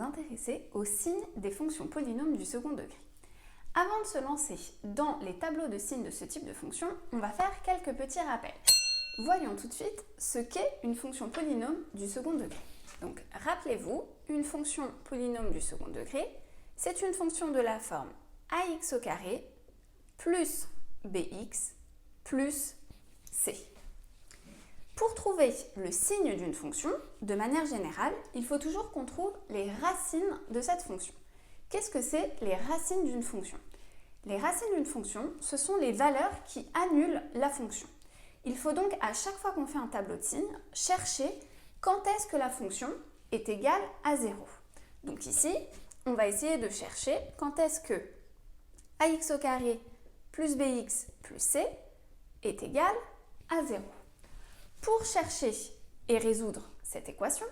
nous intéresser aux signes des fonctions polynômes du second degré. Avant de se lancer dans les tableaux de signes de ce type de fonction, on va faire quelques petits rappels. Voyons tout de suite ce qu'est une fonction polynôme du second degré. Donc, rappelez-vous, une fonction polynôme du second degré, c'est une fonction de la forme ax au carré plus bx plus c. Pour trouver le signe d'une fonction, de manière générale, il faut toujours qu'on trouve les racines de cette fonction. Qu'est-ce que c'est les racines d'une fonction? Les racines d'une fonction, ce sont les valeurs qui annulent la fonction. Il faut donc, à chaque fois qu'on fait un tableau de signes, chercher quand est-ce que la fonction est égale à 0. Donc ici, on va essayer de chercher quand est-ce que ax au carré plus bx plus c est égal à 0. Pour chercher et résoudre cette équation,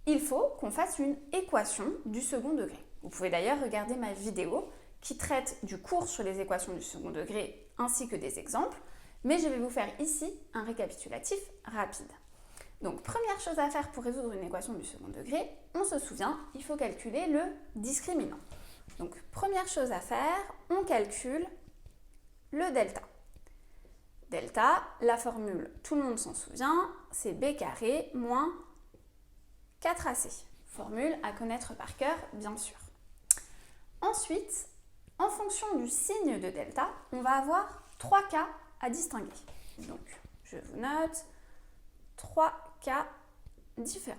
il faut qu'on fasse une équation du second degré. Vous pouvez d'ailleurs regarder ma vidéo qui traite du cours sur les équations du second degré ainsi que des exemples, mais je vais vous faire ici un récapitulatif rapide. Donc, première chose à faire pour résoudre une équation du second degré, on se souvient, il faut calculer le discriminant. Donc, première chose à faire, on calcule le delta. Delta, la formule, tout le monde s'en souvient, c'est b carré moins 4ac. Formule à connaître par cœur, bien sûr. Ensuite, en fonction du signe de delta, on va avoir 3 cas à distinguer. Donc, je vous note 3 cas différents.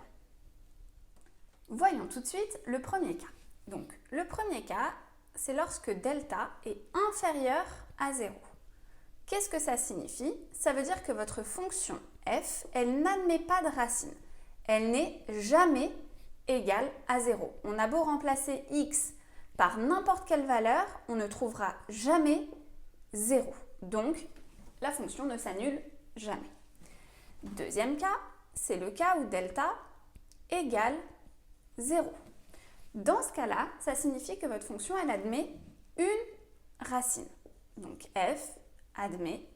Voyons tout de suite le premier cas. Donc, le premier cas, c'est lorsque delta est inférieur à 0. Qu'est-ce que ça signifie? Ça veut dire que votre fonction f, elle n'admet pas de racine. Elle n'est jamais égale à 0. On a beau remplacer x par n'importe quelle valeur, on ne trouvera jamais 0. Donc, la fonction ne s'annule jamais. Deuxième cas, c'est le cas où delta égale 0. Dans ce cas-là, ça signifie que votre fonction, elle admet une racine. Donc, f admet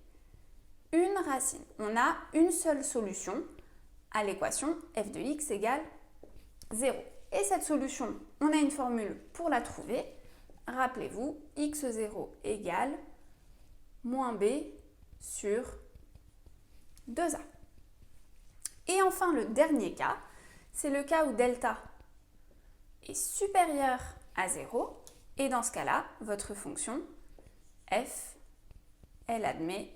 une racine. On a une seule solution à l'équation f de x égale 0. Et cette solution, on a une formule pour la trouver. Rappelez-vous, x0 égale moins b sur 2a. Et enfin, le dernier cas, c'est le cas où delta est supérieur à 0. Et dans ce cas-là, votre fonction f, elle admet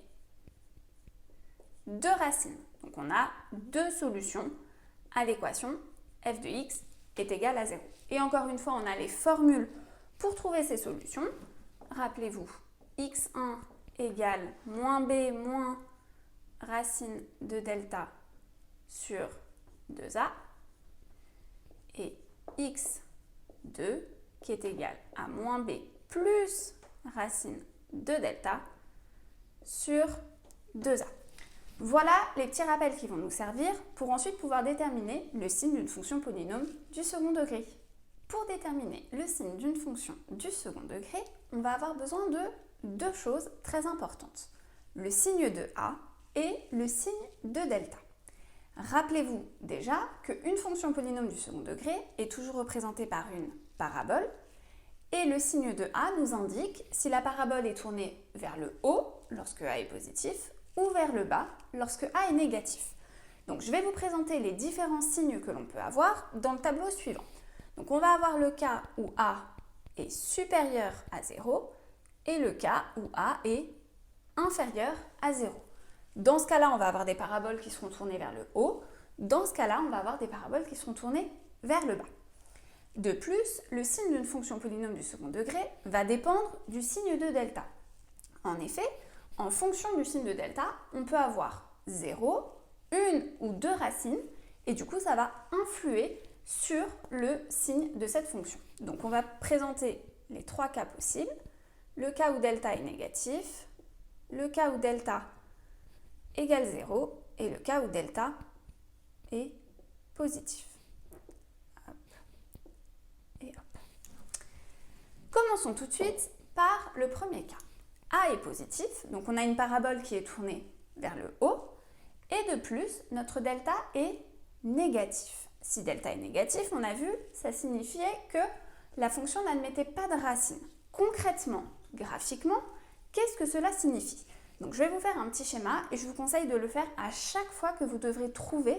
2 racines. Donc, on a 2 solutions à l'équation f de x est égal à 0. Et encore une fois, on a les formules pour trouver ces solutions. Rappelez-vous, x1 égale moins b moins racine de delta sur 2a et x2 qui est égal à moins b plus racine de delta sur 2a. Voilà les petits rappels qui vont nous servir pour ensuite pouvoir déterminer le signe d'une fonction polynôme du second degré. Pour déterminer le signe d'une fonction du second degré, on va avoir besoin de 2 choses très importantes. Le signe de a et le signe de delta. Rappelez-vous déjà qu'une fonction polynôme du second degré est toujours représentée par une parabole et le signe de a nous indique si la parabole est tournée vers le haut lorsque a est positif ou vers le bas lorsque a est négatif. Donc je vais vous présenter les différents signes que l'on peut avoir dans le tableau suivant. Donc on va avoir le cas où a est supérieur à 0 et le cas où a est inférieur à 0. Dans ce cas-là, on va avoir des paraboles qui seront tournées vers le haut. Dans ce cas-là, on va avoir des paraboles qui seront tournées vers le bas. De plus, le signe d'une fonction polynôme du second degré va dépendre du signe de delta. En effet, en fonction du signe de delta, on peut avoir 0, une ou 2 racines, et du coup, ça va influer sur le signe de cette fonction. Donc, on va présenter les 3 cas possibles. Le cas où delta est négatif, le cas où delta égale 0 et le cas où delta est positif. Hop. Et hop. Commençons tout de suite par le premier cas. A est positif, donc on a une parabole qui est tournée vers le haut, et de plus, notre delta est négatif. Si delta est négatif, on a vu, ça signifiait que la fonction n'admettait pas de racine. Concrètement, graphiquement, qu'est-ce que cela signifie? Donc je vais vous faire un petit schéma et je vous conseille de le faire à chaque fois que vous devrez trouver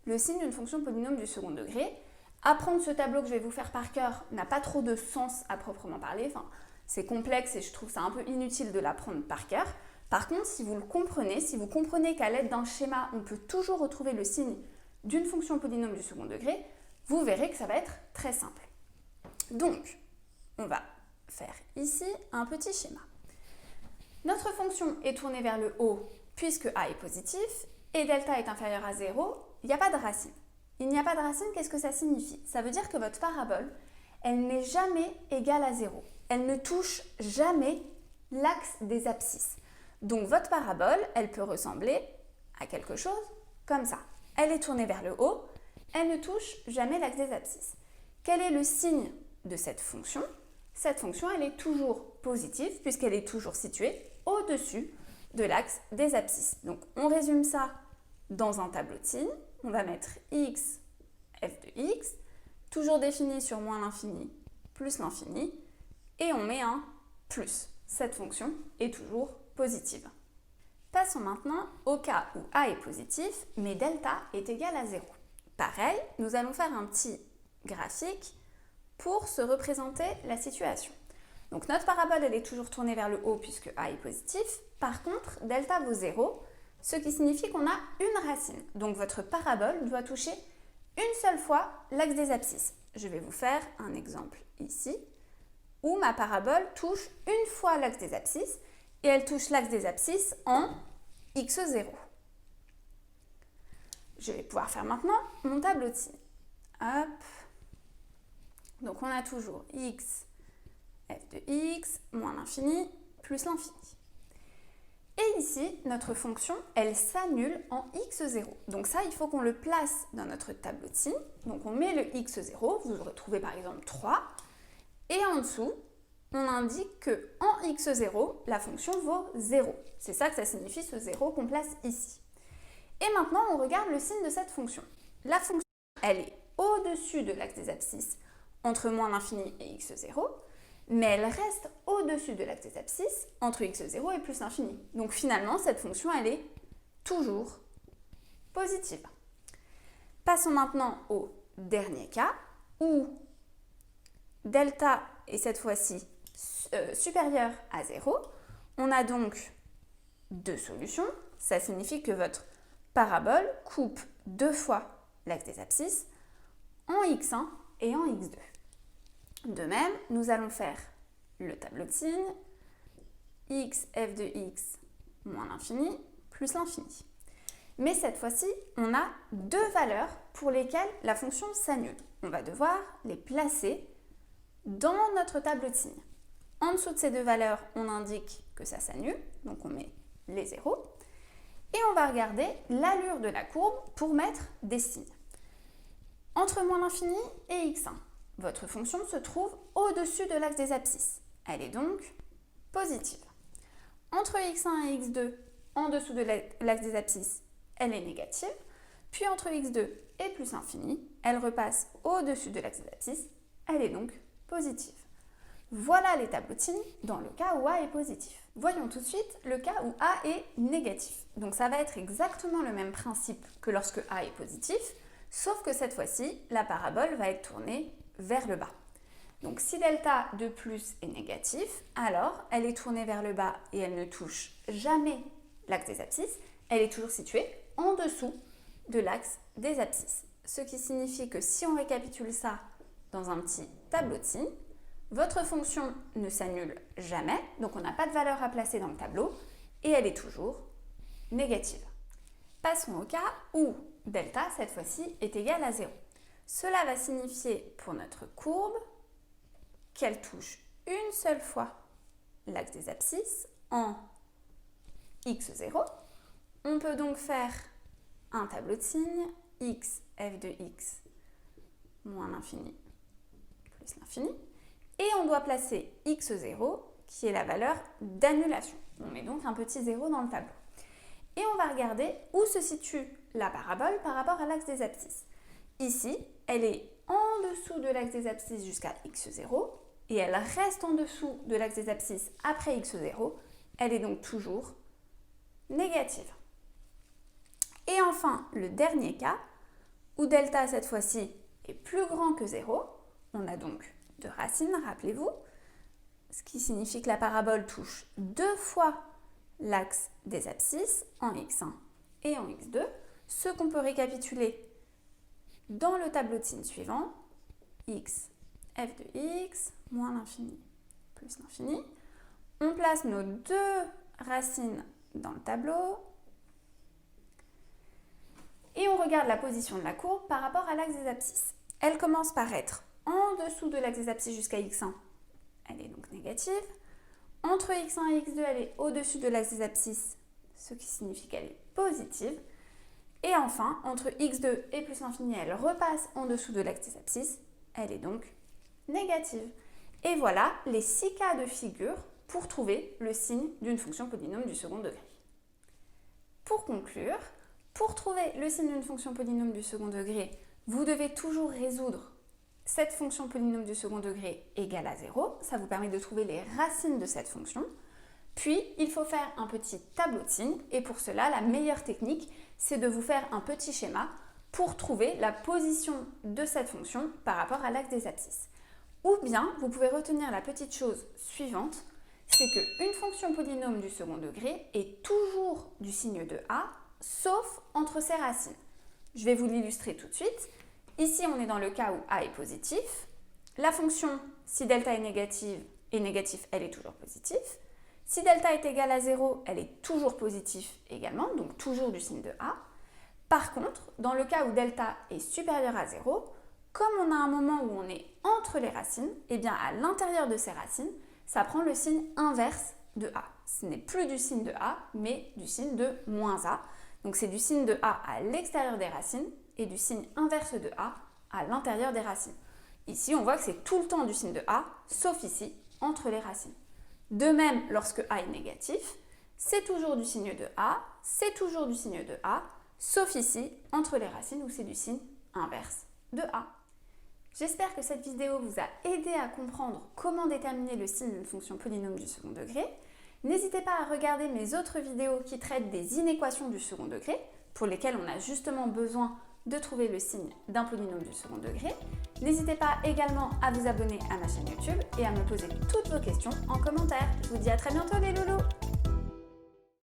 le signe d'une fonction polynôme du second degré. Apprendre ce tableau que je vais vous faire par cœur n'a pas trop de sens à proprement parler. Enfin, c'est complexe et je trouve ça un peu inutile de l'apprendre par cœur. Par contre, si vous le comprenez, si vous comprenez qu'à l'aide d'un schéma, on peut toujours retrouver le signe d'une fonction polynôme du second degré, vous verrez que ça va être très simple. Donc, on va faire ici un petit schéma. Notre fonction est tournée vers le haut puisque a est positif et delta est inférieur à 0, il n'y a pas de racine. Il n'y a pas de racine, qu'est-ce que ça signifie? Ça veut dire que votre parabole, elle n'est jamais égale à 0. Elle ne touche jamais l'axe des abscisses. Donc votre parabole, elle peut ressembler à quelque chose comme ça. Elle est tournée vers le haut, elle ne touche jamais l'axe des abscisses. Quel est le signe de cette fonction? Cette fonction, elle est toujours positive puisqu'elle est toujours située au-dessus de l'axe des abscisses. Donc on résume ça dans un tableau de signes. On va mettre x, f de x, toujours défini sur moins l'infini plus l'infini, et on met un plus. Cette fonction est toujours positive. Passons maintenant au cas où a est positif, mais delta est égal à 0. Pareil, nous allons faire un petit graphique pour se représenter la situation. Donc notre parabole, elle est toujours tournée vers le haut puisque a est positif. Par contre, delta vaut 0, ce qui signifie qu'on a une racine. Donc votre parabole doit toucher une seule fois l'axe des abscisses. Je vais vous faire un exemple ici, où ma parabole touche une fois l'axe des abscisses, et elle touche l'axe des abscisses en x0. Je vais pouvoir faire maintenant mon tableau de signes. Hop. Donc on a toujours x, f de x, moins l'infini, plus l'infini. Et ici, notre fonction, elle s'annule en x0. Donc ça, il faut qu'on le place dans notre tableau de signes. Donc on met le x0, vous retrouvez par exemple 3. Et en dessous, on indique qu'en x0, la fonction vaut 0. C'est ça que ça signifie, ce 0 qu'on place ici. Et maintenant, on regarde le signe de cette fonction. La fonction, elle est au-dessus de l'axe des abscisses, entre moins l'infini et x0, mais elle reste au-dessus de l'axe des abscisses, entre x0 et plus l'infini. Donc finalement, cette fonction, elle est toujours positive. Passons maintenant au dernier cas, où delta est cette fois-ci supérieur à 0. On a donc deux solutions. Ça signifie que votre parabole coupe deux fois l'axe des abscisses en x1 et en x2. De même, nous allons faire le tableau de signes x, f de x moins l'infini plus l'infini. Mais cette fois-ci, on a deux valeurs pour lesquelles la fonction s'annule. On va devoir les placer dans notre tableau de signes. En dessous de ces deux valeurs, on indique que ça s'annule, donc on met les zéros. Et on va regarder l'allure de la courbe pour mettre des signes. Entre moins l'infini et x1, votre fonction se trouve au-dessus de l'axe des abscisses. Elle est donc positive. Entre x1 et x2, en dessous de l'axe des abscisses, elle est négative. Puis entre x2 et plus l'infini, elle repasse au-dessus de l'axe des abscisses. Elle est donc positive. Voilà les tableaux de signes dans le cas où a est positif. Voyons tout de suite le cas où a est négatif. Donc ça va être exactement le même principe que lorsque a est positif, sauf que cette fois-ci, la parabole va être tournée vers le bas. Donc si delta de plus est négatif, alors elle est tournée vers le bas et elle ne touche jamais l'axe des abscisses, elle est toujours située en dessous de l'axe des abscisses. Ce qui signifie que si on récapitule ça dans un petit tableau de signes, votre fonction ne s'annule jamais, donc on n'a pas de valeur à placer dans le tableau, et elle est toujours négative. Passons au cas où delta, cette fois-ci, est égal à 0. Cela va signifier pour notre courbe qu'elle touche une seule fois l'axe des abscisses en x0. On peut donc faire un tableau de signes x, f de x, moins l'infini, plus l'infini. Et on doit placer x0, qui est la valeur d'annulation. On met donc un petit 0 dans le tableau. Et on va regarder où se situe la parabole par rapport à l'axe des abscisses. Ici, elle est en dessous de l'axe des abscisses jusqu'à x0 et elle reste en dessous de l'axe des abscisses après x0. Elle est donc toujours négative. Et enfin, le dernier cas, où delta cette fois-ci est plus grand que 0, on a donc deux racines, rappelez-vous, ce qui signifie que la parabole touche deux fois l'axe des abscisses en x1 et en x2, ce qu'on peut récapituler dans le tableau de signes suivant, x, f de x, moins l'infini plus l'infini. On place nos deux racines dans le tableau et on regarde la position de la courbe par rapport à l'axe des abscisses. Elle commence par être en dessous de l'axe des abscisses jusqu'à x1, elle est donc négative. Entre x1 et x2, elle est au-dessus de l'axe des abscisses, ce qui signifie qu'elle est positive. Et enfin, entre x2 et plus l'infini, elle repasse en dessous de l'axe des abscisses, elle est donc négative. Et voilà les 6 cas de figure pour trouver le signe d'une fonction polynôme du second degré. Pour conclure, pour trouver le signe d'une fonction polynôme du second degré, vous devez toujours résoudre cette fonction polynôme du second degré égale à 0. Ça vous permet de trouver les racines de cette fonction. Puis, il faut faire un petit tableau de signes. Et pour cela, la meilleure technique, c'est de vous faire un petit schéma pour trouver la position de cette fonction par rapport à l'axe des abscisses. Ou bien, vous pouvez retenir la petite chose suivante, c'est qu'une fonction polynôme du second degré est toujours du signe de A, sauf entre ses racines. Je vais vous l'illustrer tout de suite. Ici, on est dans le cas où A est positif. La fonction, si delta est négatif, elle est toujours positive. Si delta est égal à 0, elle est toujours positive également, donc toujours du signe de A. Par contre, dans le cas où delta est supérieur à 0, comme on a un moment où on est entre les racines, eh bien à l'intérieur de ces racines, ça prend le signe inverse de A. Ce n'est plus du signe de A, mais du signe de moins A. Donc c'est du signe de A à l'extérieur des racines et du signe inverse de A à l'intérieur des racines. Ici, on voit que c'est tout le temps du signe de A, sauf ici, entre les racines. De même, lorsque A est négatif, c'est toujours du signe de A, c'est toujours du signe de A, sauf ici, entre les racines, où c'est du signe inverse de A. J'espère que cette vidéo vous a aidé à comprendre comment déterminer le signe d'une fonction polynôme du second degré. N'hésitez pas à regarder mes autres vidéos qui traitent des inéquations du second degré, pour lesquelles on a justement besoin de trouver le signe d'un polynôme du second degré. N'hésitez pas également à vous abonner à ma chaîne YouTube et à me poser toutes vos questions en commentaire. Je vous dis à très bientôt les loulous!